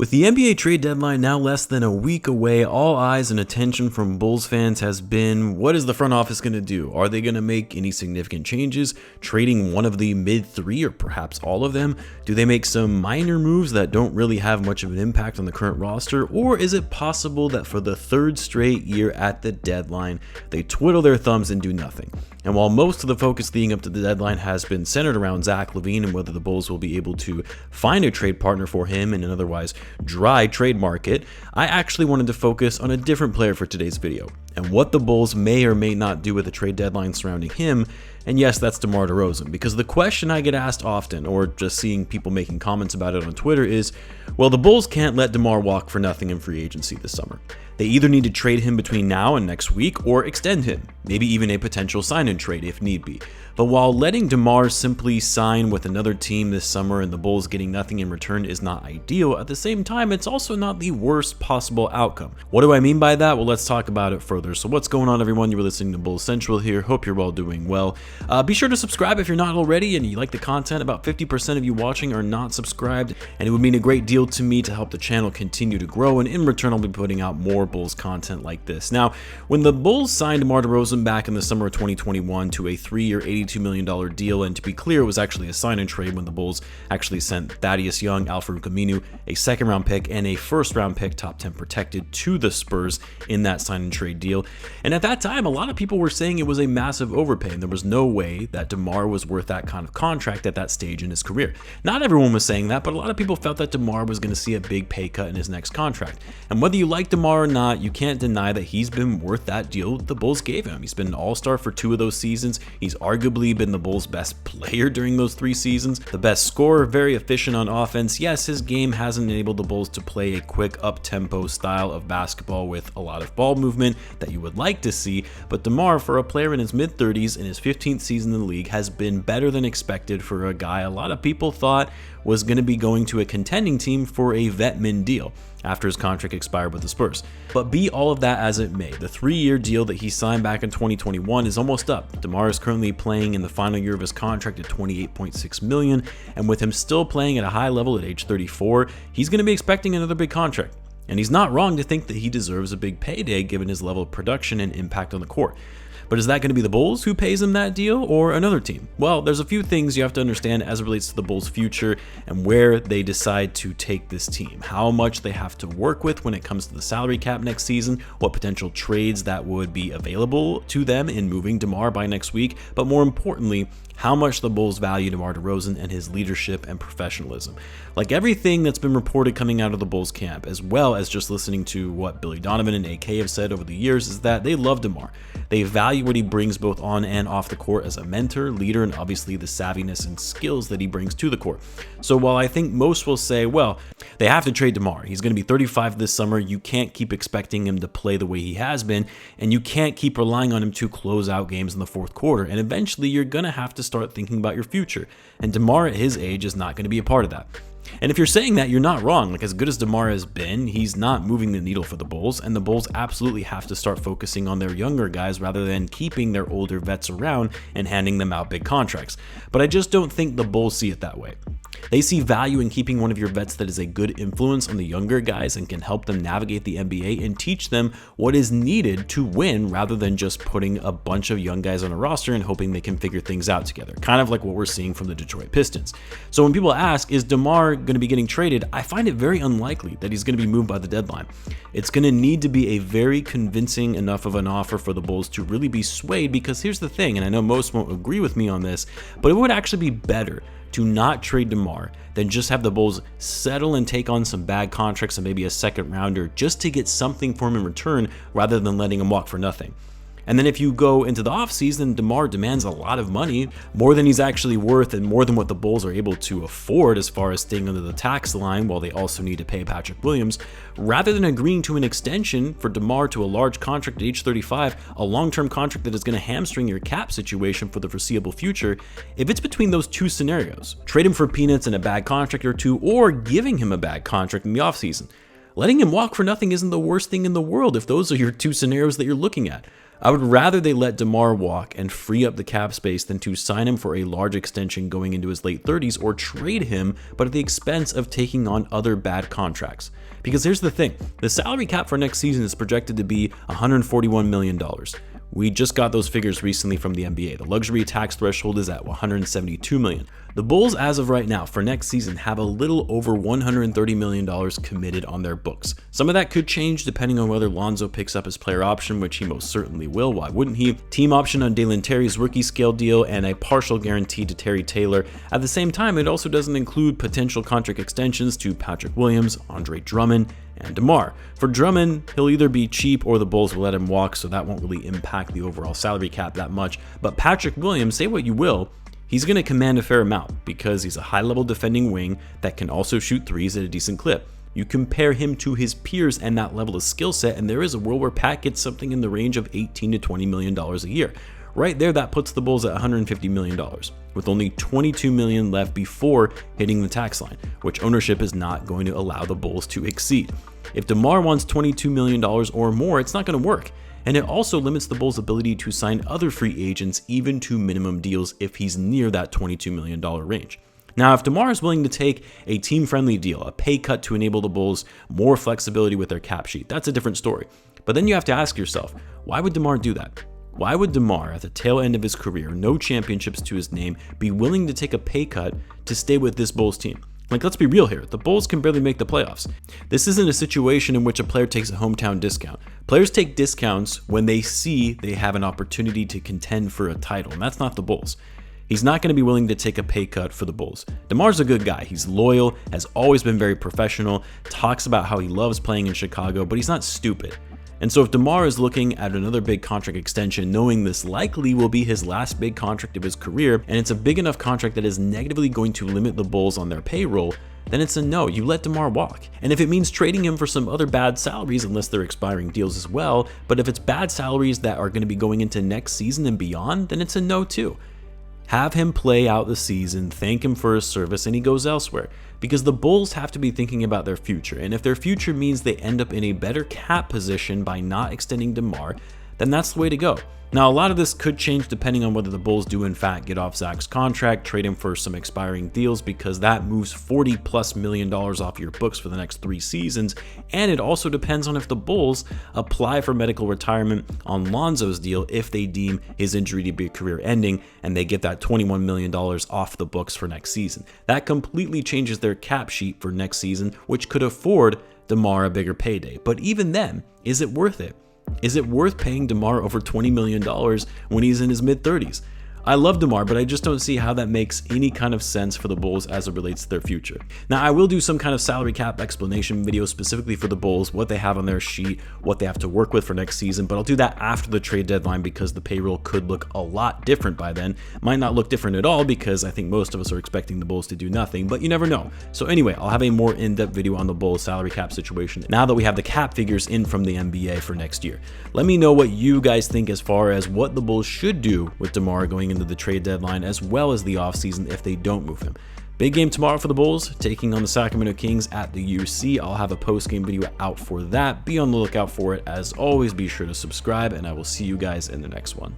With the NBA trade deadline now less than a week away, all eyes and attention from Bulls fans has been, what is the front office going to do? Are they going to make any significant changes, trading one of the mid-3 or perhaps all of them? Do they make some minor moves that don't really have much of an impact on the current roster? Or is it possible that for the third straight year at the deadline, they twiddle their thumbs and do nothing? And while most of the focus leading up to the deadline has been centered around Lavine and whether the Bulls will be able to find a trade partner for him in an otherwise dry trade market, I actually wanted to focus on a different player for today's video and what the Bulls may or may not do with the trade deadline surrounding him. And yes, that's DeMar DeRozan, because the question I get asked often, or just seeing people making comments about it on Twitter, is, well, the Bulls can't let DeMar walk for nothing in free agency this summer. They either need to trade him between now and next week or extend him, maybe even a potential sign-in trade if need be. But while letting DeMar simply sign with another team this summer and the Bulls getting nothing in return is not ideal, at the same time, it's also not the worst possible outcome. What do I mean by that? Well, let's talk about it further. So what's going on, everyone? You're listening to Bulls Central here. Hope you're all doing well. Be sure to subscribe if you're not already and you like the content. About 50% of you watching are not subscribed, and it would mean a great deal to me to help the channel continue to grow, and in return, I'll be putting out more Bulls content like this. Now, when the Bulls signed DeMar DeRozan back in the summer of 2021 to a 3-year, $82 million deal, and to be clear, it was actually a sign-in trade when the Bulls actually sent Thaddeus Young, Al-Farouq Aminu, a second-round pick, and a first-round pick, top 10 protected, to the Spurs in that sign-in trade deal. And at that time, a lot of people were saying it was a massive overpay, and there was no way that DeMar was worth that kind of contract at that stage in his career. Not everyone was saying that, but a lot of people felt that DeMar was going to see a big pay cut in his next contract. And whether you like DeMar or not, you can't deny that he's been worth that deal the Bulls gave him. He's been an all-star for 2 of those seasons. He's arguably been the Bulls' best player during those 3 seasons, the best scorer, very efficient on offense. Yes, his game hasn't enabled the Bulls to play a quick up-tempo style of basketball with a lot of ball movement that you would like to see, but DeMar, for a player in his mid-30s in his 15th season in the league, has been better than expected for a guy a lot of people thought was going to be going to a contending team for a vet min deal after his contract expired with the Spurs. But be all of that as it may, the 3-year deal that he signed back in 2021 is almost up. DeMar is currently playing in the final year of his contract at $28.6 million, and with him still playing at a high level at age 34, he's going to be expecting another big contract. And he's not wrong to think that he deserves a big payday given his level of production and impact on the court. But is that going to be the Bulls who pays him that deal, or another team? Well, there's a few things you have to understand as it relates to the Bulls' future and where they decide to take this team. How much they have to work with when it comes to the salary cap next season, what potential trades that would be available to them in moving DeMar by next week, but more importantly, how much the Bulls value DeMar DeRozan and his leadership and professionalism. Like everything that's been reported coming out of the Bulls camp, as well as just listening to what Billy Donovan and AK have said over the years, is that they love DeMar. They value what he brings both on and off the court as a mentor, leader, and obviously the savviness and skills that he brings to the court. So while I think most will say, well, they have to trade DeMar. He's going to be 35 this summer. You can't keep expecting him to play the way he has been, and you can't keep relying on him to close out games in the fourth quarter. And eventually you're going to have to start thinking about your future. And DeMar at his age is not going to be a part of that. And if you're saying that, you're not wrong. Like, as good as DeMar has been, he's not moving the needle for the Bulls, and the Bulls absolutely have to start focusing on their younger guys rather than keeping their older vets around and handing them out big contracts. But I just don't think the Bulls see it that way. They see value in keeping one of your vets that is a good influence on the younger guys and can help them navigate the NBA and teach them what is needed to win, rather than just putting a bunch of young guys on a roster and hoping they can figure things out together. Kind of like what we're seeing from the Detroit Pistons. So when people ask, is DeMar going to be getting traded? I find it very unlikely that he's going to be moved by the deadline. It's going to need to be a very convincing enough of an offer for the Bulls to really be swayed, because here's the thing, and I know most won't agree with me on this, but it would actually be better to not trade DeMar than just have the Bulls settle and take on some bad contracts and maybe a second rounder just to get something for him in return, rather than letting him walk for nothing. And then if you go into the offseason, DeMar demands a lot of money, more than he's actually worth and more than what the Bulls are able to afford as far as staying under the tax line, while they also need to pay Patrick Williams. Rather than agreeing to an extension for DeMar to a large contract at age 35, a long-term contract that is going to hamstring your cap situation for the foreseeable future, if it's between those two scenarios, trade him for peanuts and a bad contract or two, or giving him a bad contract in the offseason, letting him walk for nothing isn't the worst thing in the world if those are your two scenarios that you're looking at. I would rather they let DeMar walk and free up the cap space than to sign him for a large extension going into his late 30s or trade him, but at the expense of taking on other bad contracts. Because here's the thing, the salary cap for next season is projected to be $141 million. We just got those figures recently from the NBA. The luxury tax threshold is at $172 million. The Bulls, as of right now, for next season, have a little over $130 million committed on their books. Some of that could change depending on whether Lonzo picks up his player option, which he most certainly will. Why wouldn't he? Team option on Dalen Terry's rookie scale deal and a partial guarantee to Terry Taylor. At the same time, it also doesn't include potential contract extensions to Patrick Williams, Andre Drummond, and DeMar. For Drummond, he'll either be cheap or the Bulls will let him walk, so that won't really impact the overall salary cap that much. But Patrick Williams, say what you will, he's going to command a fair amount because he's a high-level defending wing that can also shoot threes at a decent clip. You compare him to his peers and that level of skill set, and there is a world where Pat gets something in the range of $18 to $20 million a year. Right there, that puts the Bulls at $150 million, with only $22 million left before hitting the tax line, which ownership is not going to allow the Bulls to exceed. If DeMar wants $22 million or more, it's not going to work. And it also limits the Bulls' ability to sign other free agents even to minimum deals if he's near that $22 million range. Now, if DeMar is willing to take a team-friendly deal, a pay cut to enable the Bulls more flexibility with their cap sheet, that's a different story. But then you have to ask yourself, why would DeMar do that? Why would DeMar, at the tail end of his career, no championships to his name, be willing to take a pay cut to stay with this Bulls team? Like, let's be real here, the Bulls can barely make the playoffs. This isn't a situation in which a player takes a hometown discount. Players take discounts when they see they have an opportunity to contend for a title, and that's not the Bulls. He's not going to be willing to take a pay cut for the Bulls. DeMar's a good guy. He's loyal, has always been very professional, talks about how he loves playing in Chicago, but he's not stupid. And so if DeMar is looking at another big contract extension, knowing this likely will be his last big contract of his career, and it's a big enough contract that is negatively going to limit the Bulls on their payroll, then it's a no. You let DeMar walk. And if it means trading him for some other bad salaries, unless they're expiring deals as well, but if it's bad salaries that are going to be going into next season and beyond, then it's a no too. Have him play out the season, thank him for his service, and he goes elsewhere. Because the Bulls have to be thinking about their future, and if their future means they end up in a better cap position by not extending DeMar, then that's the way to go. Now, a lot of this could change depending on whether the Bulls do in fact get off Zach's contract, trade him for some expiring deals, because that moves $40+ million off your books for the next 3 seasons, and it also depends on if the Bulls apply for medical retirement on Lonzo's deal if they deem his injury to be career ending, and they get that $21 million off the books for next season. That completely changes their cap sheet for next season, which could afford DeMar a bigger payday. But even then, is it worth it? Is it worth paying DeMar over $20 million when he's in his mid-30s? I love DeMar, but I just don't see how that makes any kind of sense for the Bulls as it relates to their future. Now, I will do some kind of salary cap explanation video specifically for the Bulls, what they have on their sheet, what they have to work with for next season, but I'll do that after the trade deadline because the payroll could look a lot different by then. Might not look different at all because I think most of us are expecting the Bulls to do nothing, but you never know. So anyway, I'll have a more in-depth video on the Bulls salary cap situation now that we have the cap figures in from the NBA for next year. Let me know what you guys think as far as what the Bulls should do with DeMar going into the trade deadline as well as the offseason if they don't move him. Big game tomorrow for the Bulls, taking on the Sacramento Kings at the UC. I'll have a post-game video out for that. Be on the lookout for it. As always, be sure to subscribe, and I will see you guys in the next one.